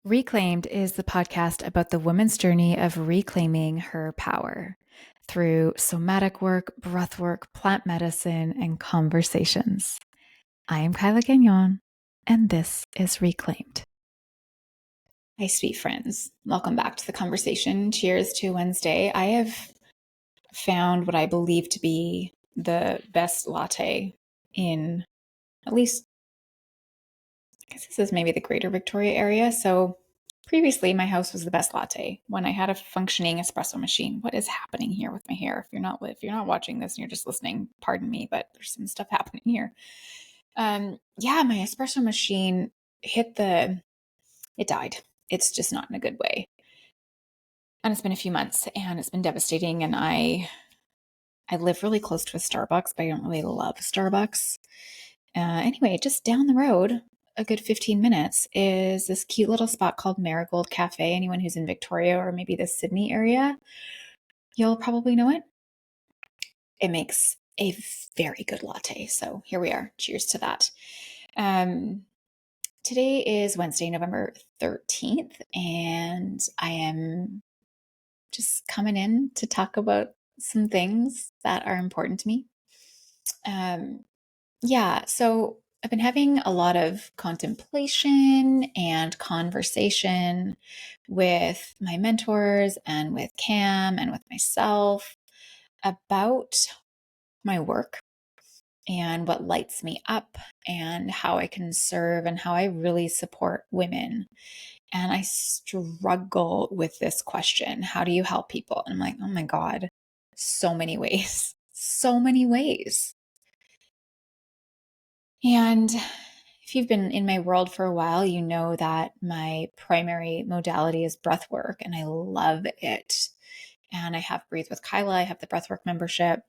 Reclaimed is the podcast about the woman's journey of reclaiming her power through somatic work, breathwork, plant medicine, and conversations. I am Kyla Gagnon, and this is Reclaimed. Hi, sweet friends. Welcome back to the conversation. Cheers to Wednesday. I have found what I believe to be the best latte in at least, I guess this is maybe the greater Victoria area. So previously, my house was the best latte when I had a functioning espresso machine. What is happening here with my hair? If you're not watching this and you're just listening, pardon me, but there's some stuff happening here. My espresso machine it died. It's just not in a good way. And it's been a few months and it's been devastating. And I live really close to a Starbucks, but I don't really love Starbucks. Anyway, just down the road, a good 15 minutes, is this cute little spot called Marigold Cafe. Anyone who's in Victoria or maybe the Sydney area, you'll probably know it. It makes a very good latte. So here we are. Cheers to that. Today is Wednesday, November 13th, and I am just coming in to talk about some things that are important to me. So I've been having a lot of contemplation and conversation with my mentors and with Cam and with myself about my work and what lights me up and how I can serve and how I really support women. And I struggle with this question. How do you help people? And I'm like, oh my God, so many ways, so many ways. And if you've been in my world for a while, you know that my primary modality is breathwork, and I love it. And I have Breathe with Kyla. I have the breathwork membership.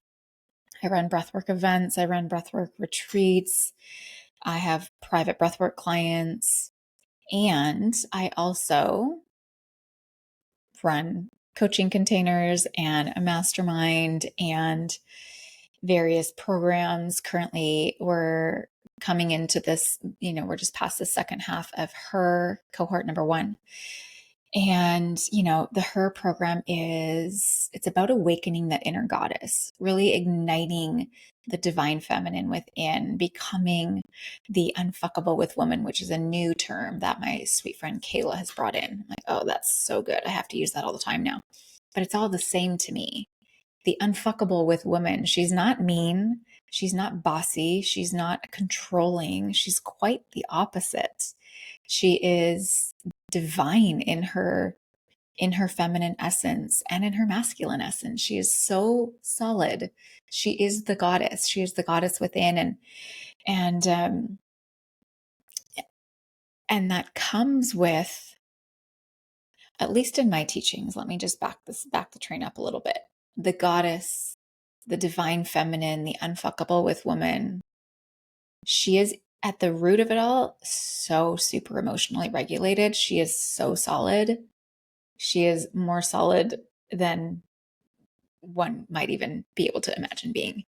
I run breathwork events. I run breathwork retreats. I have private breathwork clients. And I also run coaching containers and a mastermind and various programs. Currently, we're coming into this, we're just past the second half of her cohort number 1. And, the HER program it's about awakening that inner goddess, really igniting the divine feminine within, becoming the unfuckable with woman, which is a new term that my sweet friend Kayla has brought in. I'm like, oh, that's so good. I have to use that all the time now. But it's all the same to me. The unfuckable with woman. She's not mean. She's not bossy. She's not controlling. She's quite the opposite. She is divine in her feminine essence and in her masculine essence. She is so solid. She is the goddess. She is the goddess within, and that comes with, at least in my teachings. Let me just back the train up a little bit. The goddess, the divine feminine, the unfuckable with woman. She is at the root of it all so super emotionally regulated. She is so solid. She is more solid than one might even be able to imagine being.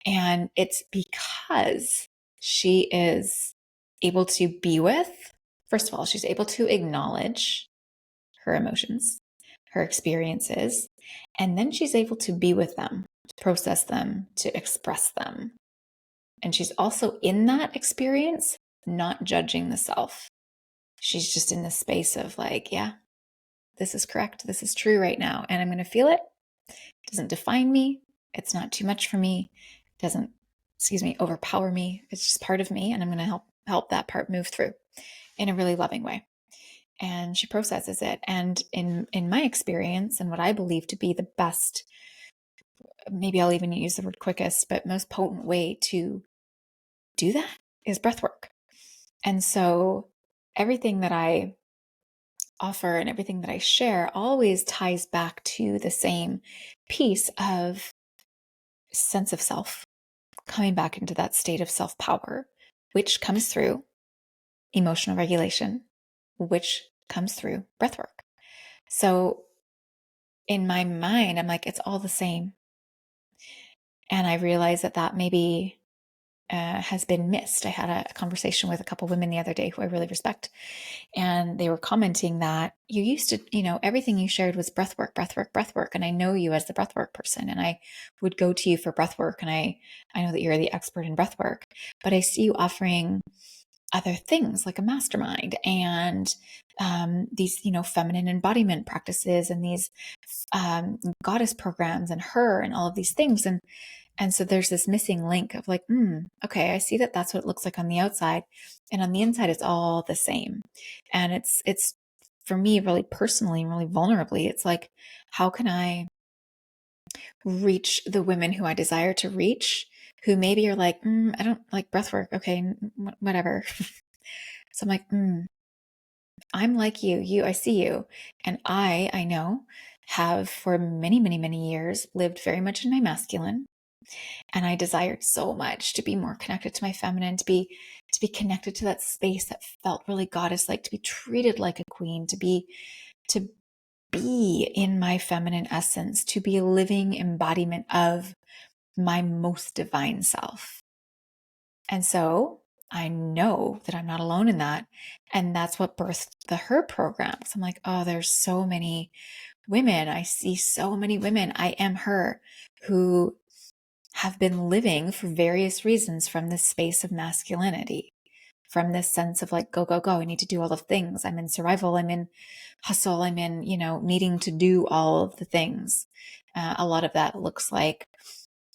And it's because she is able to be with, first of all, she's able to acknowledge her emotions, her experiences, and then she's able to be with them, to process them, to express them. And she's also in that experience, not judging the self. She's just in the space of like, yeah, this is correct. This is true right now. And I'm going to feel it. It doesn't define me. It's not too much for me. It doesn't, overpower me. It's just part of me. And I'm going to help that part move through in a really loving way. And she processes it. And in my experience and what I believe to be the best, maybe I'll even use the word quickest, but most potent way to do that is breath work. And so everything that I offer and everything that I share always ties back to the same piece of sense of self, coming back into that state of self-power, which comes through emotional regulation, which comes through breath work. So in my mind, I'm like, it's all the same. And I realize that maybe has been missed. I had a conversation with a couple women the other day who I really respect, and they were commenting that you used to, everything you shared was breath work, breath work, breath work. And I know you as the breath work person, and I would go to you for breath work. And I know that you're the expert in breath work, but I see you offering other things like a mastermind and these, feminine embodiment practices and these goddess programs and her and all of these things. And so there's this missing link of like, okay, I see that that's what it looks like on the outside, and on the inside, it's all the same. And it's for me, really personally and really vulnerably, it's like, how can I reach the women who I desire to reach, who maybe are like, I don't like breath work. Okay, whatever. So I'm like, I'm like you, I see you. And I know, have for many, many, many years lived very much in my masculine. And I desired so much to be more connected to my feminine, to be connected to that space that felt really goddess like, to be treated like a queen, to be in my feminine essence, to be a living embodiment of my most divine self. And so I know that I'm not alone in that. And that's what birthed the Her program. So I'm like, oh, there's so many women. I see so many women. I am her, who have been living for various reasons from this space of masculinity, from this sense of like, go, go, go. I need to do all the things. I'm in survival. I'm in hustle. I'm in, needing to do all of the things. A lot of that looks like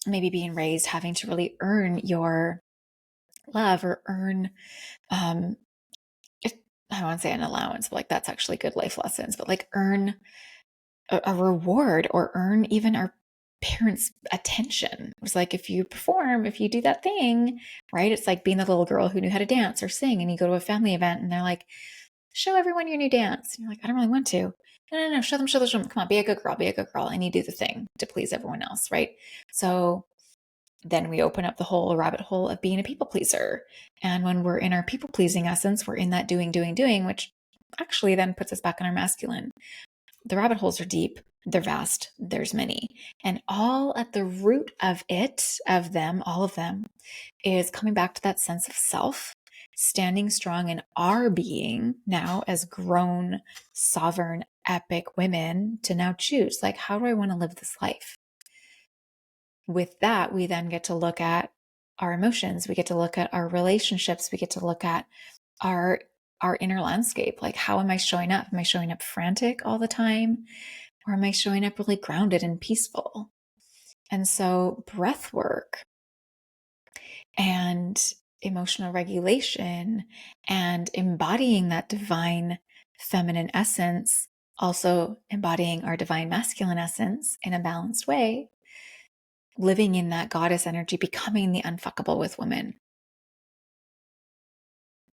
maybe being raised, having to really earn your love or earn, I don't want to say an allowance, but like that's actually good life lessons, but like earn a reward or earn even our parents' attention. It was like, if you perform, if you do that thing, right? It's like being the little girl who knew how to dance or sing, and you go to a family event and they're like, show everyone your new dance. And you're like, I don't really want to. No, show them. Come on, be a good girl. And you do the thing to please everyone else, right? So then we open up the whole rabbit hole of being a people pleaser. And when we're in our people pleasing essence, we're in that doing, which actually then puts us back in our masculine. The rabbit holes are deep, they're vast, there's many. And all at the root of all of them, is coming back to that sense of self, standing strong in our being now as grown, sovereign, epic women, to now choose, like, how do I want to live this life? With that, we then get to look at our emotions, we get to look at our relationships, we get to look at our inner landscape. Like, how am I showing up? Am I showing up frantic all the time? Or am I showing up really grounded and peaceful? And so breath work and emotional regulation and embodying that divine feminine essence, also embodying our divine masculine essence in a balanced way, living in that goddess energy, becoming the unfuckable with women.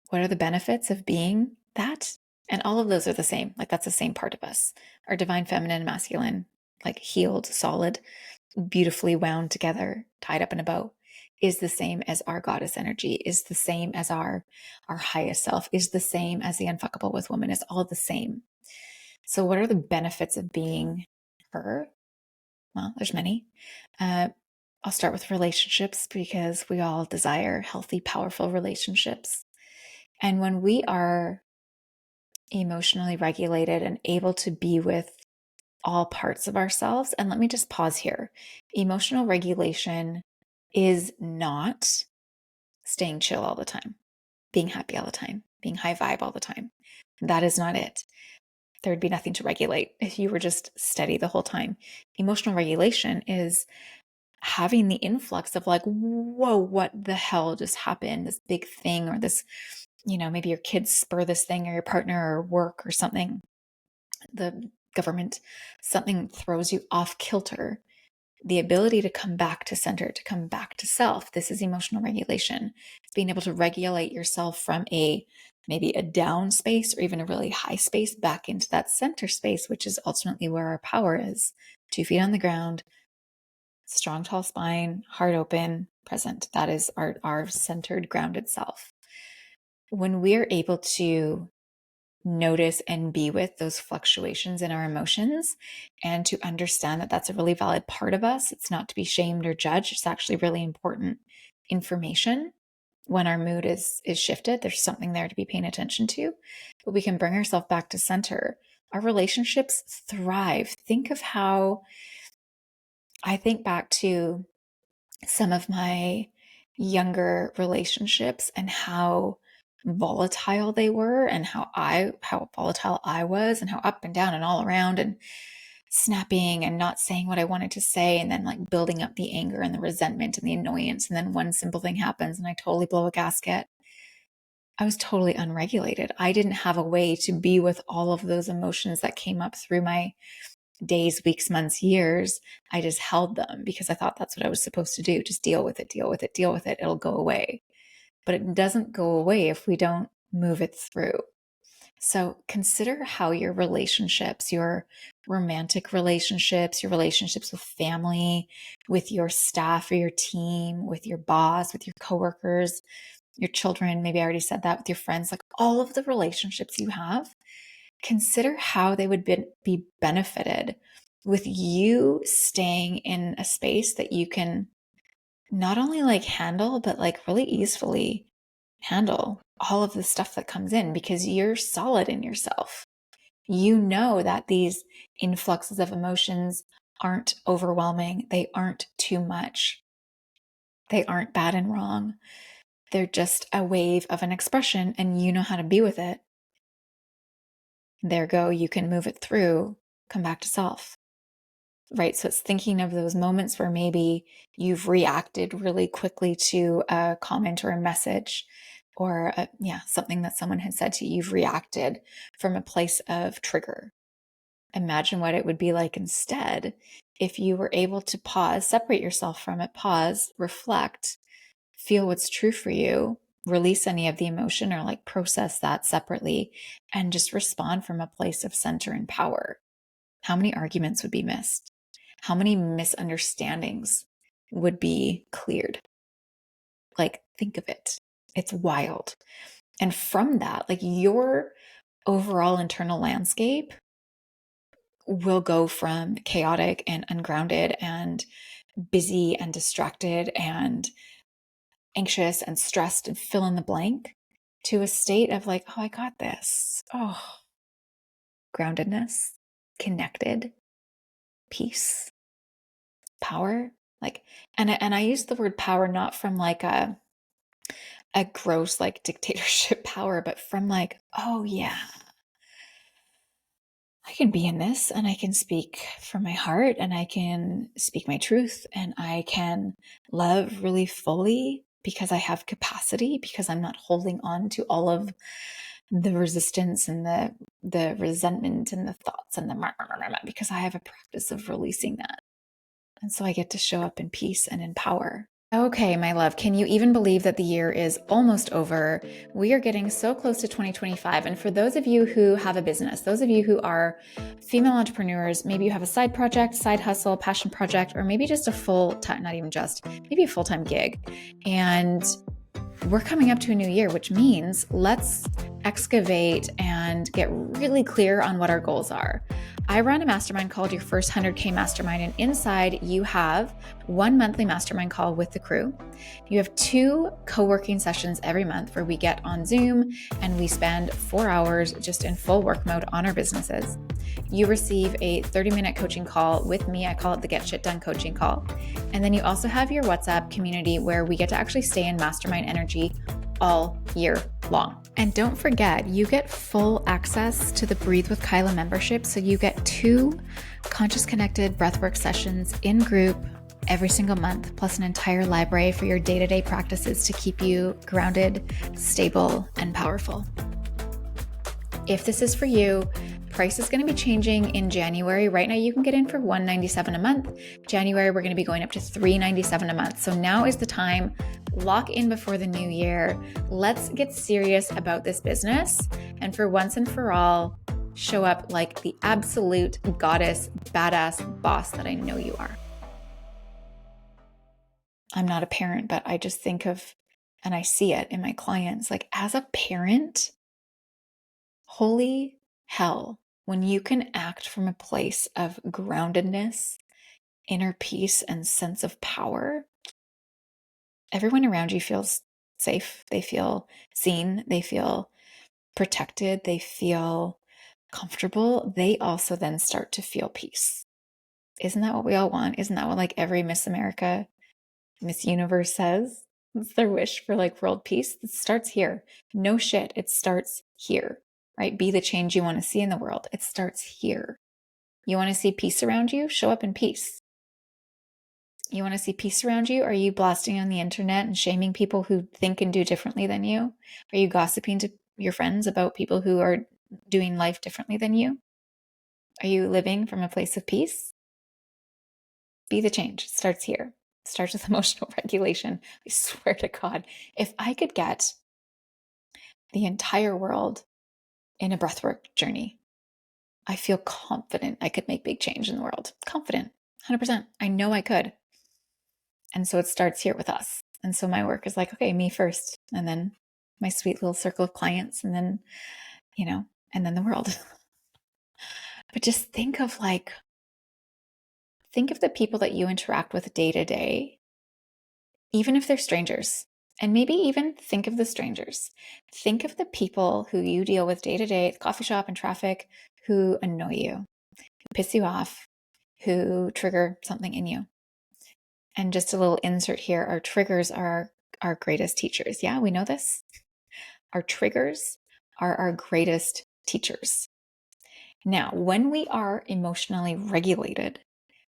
What are the benefits of being that? And all of those are the same. Like, that's the same part of us. Our divine feminine and masculine, like healed, solid, beautifully wound together, tied up in a bow, is the same as our goddess energy, is the same as our highest self, is the same as the unfuckable with women, is all the same. So what are the benefits of being her? Well, there's many. I'll start with relationships, because we all desire healthy, powerful relationships. And when we are emotionally regulated and able to be with all parts of ourselves, and let me just pause here. Emotional regulation is not staying chill all the time, being happy all the time, being high vibe all the time. That is not it. There would be nothing to regulate if you were just steady the whole time. Emotional regulation is having the influx of like, whoa, what the hell just happened? This big thing, or this, maybe your kids spur this thing, or your partner, or work, or something, the government, something throws you off kilter. The ability to come back to center, to come back to self. This is emotional regulation. It's being able to regulate yourself from maybe a down space, or even a really high space, back into that center space, which is ultimately where our power is. 2 feet on the ground, strong, tall spine, heart open, present. That is our centered, grounded self. When we're able to notice and be with those fluctuations in our emotions, and to understand that that's a really valid part of us, it's not to be shamed or judged. It's actually really important information. when our mood is shifted. There's something there to be paying attention to, but we can bring ourselves back to center. Our relationships thrive. Think of how I think back to some of my younger relationships and how volatile they were, and how volatile I was, and how up and down and all around, and snapping and not saying what I wanted to say, and then like building up the anger and the resentment and the annoyance, and then one simple thing happens and I totally blow a gasket. I was totally unregulated. I didn't have a way to be with all of those emotions that came up through my days, weeks, months, years. I just held them because I thought that's what I was supposed to do. Just deal with it, deal with it, deal with it. It'll go away. But it doesn't go away if we don't move it through. So consider how your relationships, your romantic relationships, your relationships with family, with your staff or your team, with your boss, with your coworkers, your children, maybe I already said that, with your friends, like all of the relationships you have, consider how they would be benefited with you staying in a space that you can not only like handle, but like really easily handle all of the stuff that comes in, because you're solid in yourself. You know that these influxes of emotions aren't overwhelming. They aren't too much. They aren't bad and wrong. They're just a wave of an expression, and you know how to be with it. There go, you can move it through, come back to self, right? So it's thinking of those moments where maybe you've reacted really quickly to a comment or a message, or something that someone had said to you. You've reacted from a place of trigger. Imagine what it would be like instead if you were able to pause, separate yourself from it, pause, reflect, feel what's true for you, release any of the emotion, or like process that separately, and just respond from a place of center and power. How many arguments would be missed? How many misunderstandings would be cleared? Like, think of it. It's wild. And from that, like, your overall internal landscape will go from chaotic and ungrounded and busy and distracted and anxious and stressed and fill in the blank, to a state of like, oh, I got this. Oh, groundedness, connected, peace, power. Like, and I use the word power not from like a gross like dictatorship power, but from like, oh yeah, I can be in this, and I can speak from my heart, and I can speak my truth, and I can love really fully because I have capacity, because I'm not holding on to all of the resistance and the resentment and the thoughts and because I have a practice of releasing that. And so I get to show up in peace and in power. Okay, my love, can you even believe that the year is almost over? We are getting so close to 2025. And for those of you who have a business, those of you who are female entrepreneurs, maybe you have a side project, side hustle, passion project, or maybe just a full-time, not even just, maybe a full-time gig. And we're coming up to a new year, which means let's excavate and get really clear on what our goals are. I run a mastermind called Your First 100K Mastermind, and inside you have one monthly mastermind call with the crew. You have 2 co-working sessions every month where we get on Zoom and we spend 4 hours just in full work mode on our businesses. You receive a 30-minute coaching call with me. I call it the Get Shit Done coaching call. And then you also have your WhatsApp community where we get to actually stay in mastermind energy all year long. And don't forget, you get full access to the Breathe with Kyla membership. So you get 2 conscious connected breathwork sessions in group every single month, plus an entire library for your day-to-day practices to keep you grounded, stable, and powerful. If this is for you, price is going to be changing in January. Right now, you can get in for $197 a month. January, we're going to be going up to $397 a month. So now is the time. Lock in before the new year. Let's get serious about this business. And for once and for all, show up like the absolute goddess, badass boss that I know you are. I'm not a parent, but I just think of, and I see it in my clients, like as a parent, holy hell, when you can act from a place of groundedness, inner peace, and sense of power, everyone around you feels safe. They feel seen. They feel protected. They feel comfortable. They also then start to feel peace. Isn't that what we all want? Isn't that what like every Miss America, Miss Universe says? It's their wish for like world peace. It starts here. No shit. It starts here, right? Be the change you want to see in the world. It starts here. You want to see peace around you? Show up in peace. You want to see peace around you? Are you blasting on the internet and shaming people who think and do differently than you? Are you gossiping to your friends about people who are doing life differently than you? Are you living from a place of peace? Be the change. It starts here. It starts with emotional regulation. I swear to God, if I could get the entire world in a breathwork journey, I feel confident I could make big change in the world. Confident, 100%. I know I could. And so it starts here with us. And so my work is like, okay, me first, and then my sweet little circle of clients, and then, and then the world. But just think of the people that you interact with day to day, even if they're strangers. And maybe even think of the strangers. Think of the people who you deal with day to day at the coffee shop and traffic who annoy you, who piss you off, who trigger something in you. And just a little insert here, our triggers are our greatest teachers. Yeah, we know this. Our triggers are our greatest teachers. Now, when we are emotionally regulated,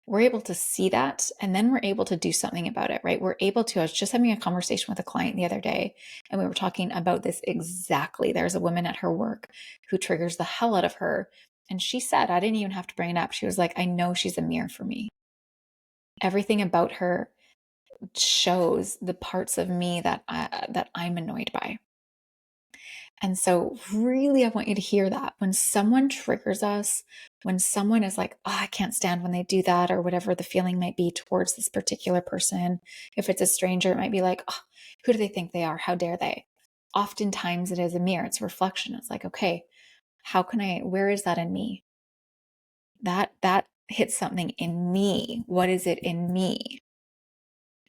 we're able to see that, and then we're able to do something about it, right? I was just having a conversation with a client the other day, and we were talking about this exactly. There's a woman at her work who triggers the hell out of her. And she said, I didn't even have to bring it up. She was like, I know she's a mirror for me. Everything about her shows the parts of me that I'm annoyed by. And so really, I want you to hear that when someone triggers us, when someone is like, oh, I can't stand when they do that, or whatever the feeling might be towards this particular person. If it's a stranger, it might be like, oh, who do they think they are? How dare they? Oftentimes it is a mirror. It's a reflection. It's like, okay, where is that in me? That hits something in me. What is it in me?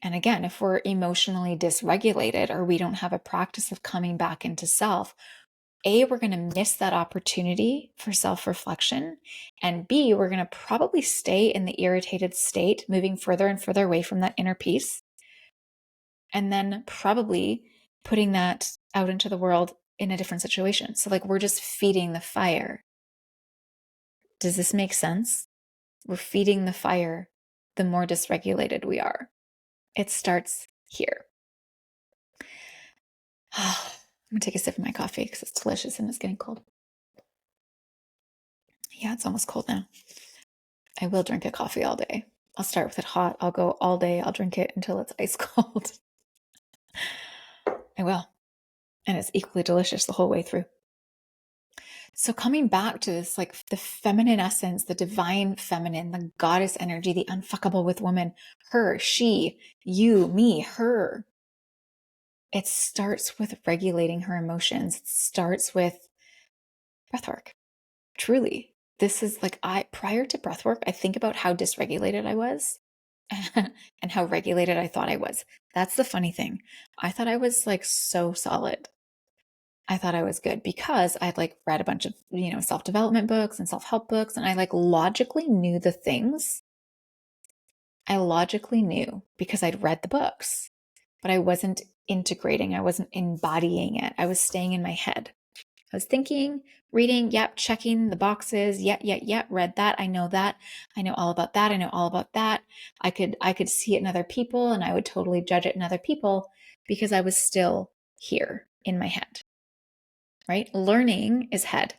And again, if we're emotionally dysregulated or we don't have a practice of coming back into self, A, we're going to miss that opportunity for self-reflection. And B, we're going to probably stay in the irritated state, moving further and further away from that inner peace. And then probably putting that out into the world in a different situation. So like we're just feeding the fire. Does this make sense? We're feeding the fire the more dysregulated we are. It starts here. I'm going to take a sip of my coffee because it's delicious and it's getting cold. Yeah, it's almost cold now. I will drink a coffee all day. I'll start with it hot. I'll go all day. I'll drink it until it's ice cold. I will. And it's equally delicious the whole way through. So coming back to this, like the feminine essence, the divine feminine, the goddess energy, the unfuckable with woman, her, she, you, me, her. It starts with regulating her emotions. It starts with breathwork. Truly. This is like prior to breathwork, I think about how dysregulated I was and how regulated I thought I was. That's the funny thing. I thought I was like so solid. I thought I was good because I'd like read a bunch of, self-development books and self-help books. And I like logically knew the things. I logically knew because I'd read the books, but I wasn't integrating. I wasn't embodying it. I was staying in my head. I was thinking, reading, yep, checking the boxes, yep, read that. I know that. I know all about that. I know all about that. I could see it in other people and I would totally judge it in other people because I was still here in my head, right? Learning is head,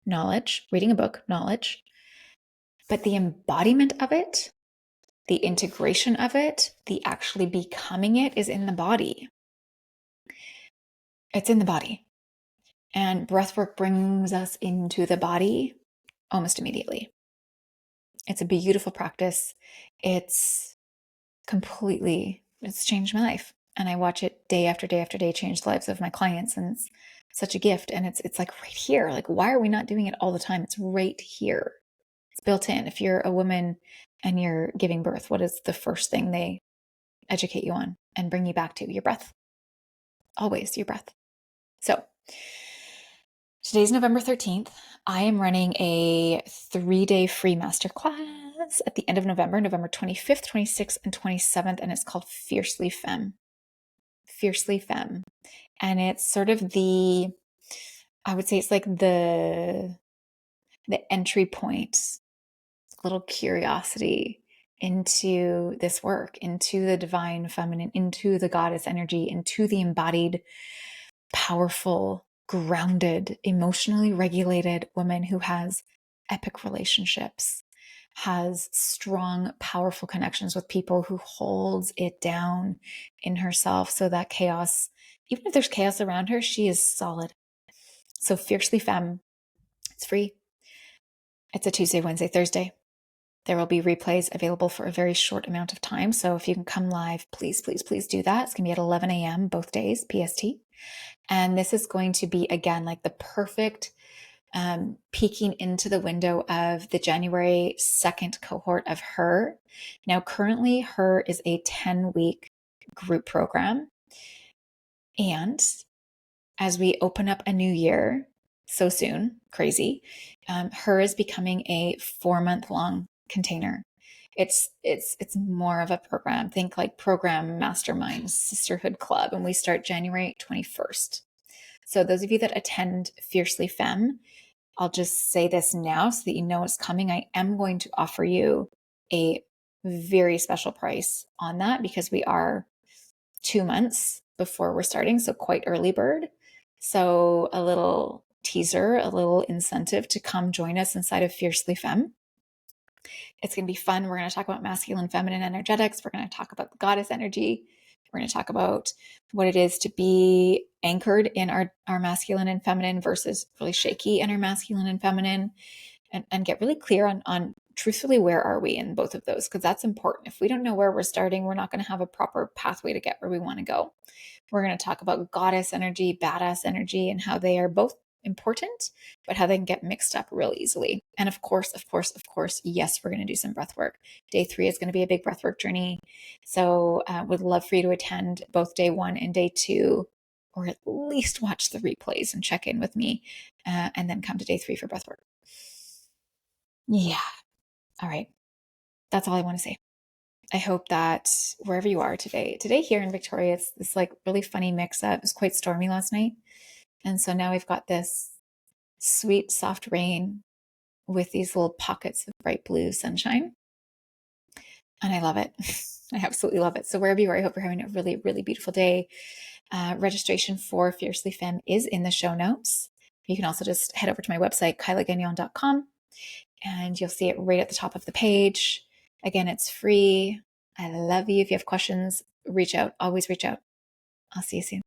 knowledge, reading a book, knowledge, but the embodiment of it, the integration of it, the actually becoming it is in the body. It's in the body. And breathwork brings us into the body almost immediately. It's a beautiful practice. It's changed my life. And I watch it day after day after day change the lives of my clients. And it's such a gift. And it's like right here. Like, why are we not doing it all the time? It's right here. It's built in. If you're a woman and you're giving birth, what is the first thing they educate you on and bring you back to? Your breath. always your breath. So today's November 13th. I am running a 3-day free masterclass at the end of November, November 25th, 26th, and 27th, and it's called Fiercely Femme. Fiercely Femme. And it's sort of I would say it's like the entry point, little curiosity into this work, into the divine feminine, into the goddess energy, into the embodied, powerful, grounded, emotionally regulated woman who has epic relationships, has strong, powerful connections with people, who holds it down in herself so that chaos, even if there's chaos around her, she is solid. So Fiercely Femme, it's free. It's a Tuesday, Wednesday, Thursday. There will be replays available for a very short amount of time. So if you can come live, please, please, please do that. It's going to be at 11 a.m. both days, PST. And this is going to be, again, like the perfect peeking into the window of the January 2nd cohort of Her. Now, currently, Her is a 10-week group program. And as we open up a new year so soon, crazy, Her is becoming a 4-month-long container. It's more of a program. Think like program mastermind, sisterhood club, and we start January 21st. So those of you that attend Fiercely Femme, I'll just say this now so that you know it's coming. I am going to offer you a very special price on that because we are 2 months before we're starting, so quite early bird. So a little teaser, a little incentive to come join us inside of Fiercely Femme. It's going to be fun. We're going to talk about masculine, feminine energetics. We're going to talk about the goddess energy. We're going to talk about what it is to be anchored in our masculine and feminine versus really shaky in our masculine and feminine, and get really clear on truthfully, where are we in both of those? Because that's important. If we don't know where we're starting, we're not going to have a proper pathway to get where we want to go. We're going to talk about goddess energy, badass energy, and how they are both important, but how they can get mixed up real easily. And of course, yes, we're going to do some breath work. Day 3 is going to be a big breath work journey. So would love for you to attend both day 1 and day 2, or at least watch the replays and check in with me, and then come to day 3 for breath work. Yeah. All right. That's all I want to say. I hope that wherever you are today here in Victoria, it's this like really funny mix up. It was quite stormy last night. And so now we've got this sweet, soft rain with these little pockets of bright blue sunshine. And I love it. I absolutely love it. So wherever you are, I hope you're having a really, really beautiful day. Registration for Fiercely Femme is in the show notes. You can also just head over to my website, kylagagnon.com, and you'll see it right at the top of the page. Again, it's free. I love you. If you have questions, reach out. Always reach out. I'll see you soon.